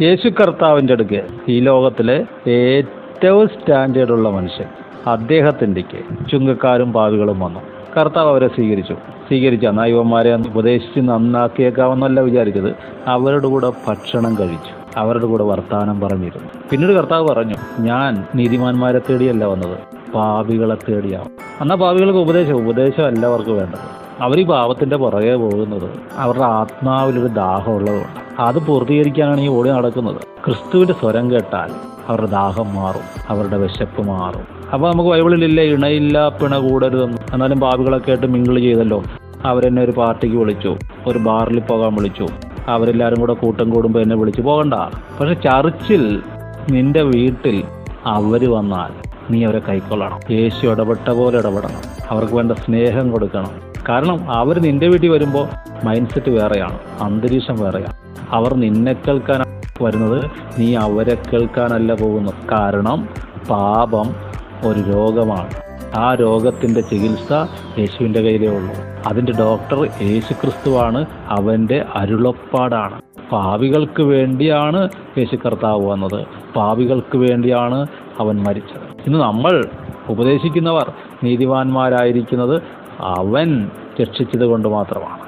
യേശു കർത്താവിൻ്റെ അടുക്ക് ഈ ലോകത്തിലെ ഏറ്റവും സ്റ്റാൻഡേർഡുള്ള മനുഷ്യൻ അദ്ദേഹത്തിൻ്റെക്ക് ചുങ്കക്കാരും പാവികളും വന്നു. കർത്താവ് അവരെ സ്വീകരിച്ച യുവന്മാരെ ഉപദേശിച്ച് നന്നാക്കിയേക്കാമെന്നല്ല വിചാരിച്ചത്. അവരുടെ കൂടെ ഭക്ഷണം കഴിച്ചു, അവരുടെ കൂടെ വർത്തമാനം പറഞ്ഞിരുന്നു. പിന്നീട് കർത്താവ് പറഞ്ഞു, ഞാൻ നീതിമാന്മാരെ തേടിയല്ല വന്നത്, പാപികളെ തേടിയാവും. എന്നാൽ പാപികൾക്ക് ഉപദേശം എല്ലാവർക്കും വേണ്ടത്. അവർ ഈ പാപത്തിൻ്റെ പുറകെ പോകുന്നത് അവരുടെ ആത്മാവിലൊരു ദാഹമുള്ളതുകൊണ്ട് അത് പൂർത്തീകരിക്കാനാണ് ഈ ഓടി നടക്കുന്നത്. ക്രിസ്തുവിൻ്റെ സ്വരം കേട്ടാൽ അവരുടെ ദാഹം മാറും, അവരുടെ വിശപ്പ് മാറും. അപ്പോൾ നമുക്ക് ബൈബിളിലില്ല ഇണയില്ല പിണ കൂടരുതെന്ന്. എന്നാലും പാപികളൊക്കെ ആയിട്ട് മിങ്കിൾ ചെയ്തല്ലോ. അവരെന്നെ ഒരു പാർട്ടിക്ക് വിളിച്ചു, ഒരു ബാറിൽ പോകാൻ വിളിച്ചു. അവരെല്ലാവരും കൂടെ കൂട്ടം കൂടുമ്പോൾ എന്നെ വിളിച്ചു പോകണ്ട. പക്ഷെ ചർച്ചിൽ നിന്റെ വീട്ടിൽ അവർ വന്നാൽ നീ അവരെ കൈക്കൊള്ളണം. യേശു ഇടപെട്ട പോലെ ഇടപെടണം, അവർക്ക് വേണ്ട സ്നേഹം കൊടുക്കണം. കാരണം അവർ നിന്റെ വീട്ടിൽ വരുമ്പോൾ മൈൻഡ് സെറ്റ് വേറെയാണ്, അന്തരീക്ഷം വേറെയാണ്. അവർ നിന്നെ കേൾക്കാൻ വരുന്നത്, നീ അവരെ കേൾക്കാനല്ല പോകുന്നത്. കാരണം പാപം ഒരു രോഗമാണ്. ആ രോഗത്തിൻ്റെ ചികിത്സ യേശുവിൻ്റെ കയ്യിലേ ഉള്ളൂ. അതിൻ്റെ ഡോക്ടർ യേശു ക്രിസ്തുവാണ്, അവൻ്റെ അരുളപ്പാടാണ്. പാപികൾക്ക് വേണ്ടിയാണ് യേശു കർത്താവ് വന്നത്, പാപികൾക്ക് വേണ്ടിയാണ് അവൻ മരിച്ചത്. ഇന്ന് നമ്മൾ ഉപദേശിക്കുന്നവർ നീതിമാന്മാരായിരിക്കുന്നത് അവൻ രക്ഷിച്ചത് കൊണ്ട് മാത്രമാണ്.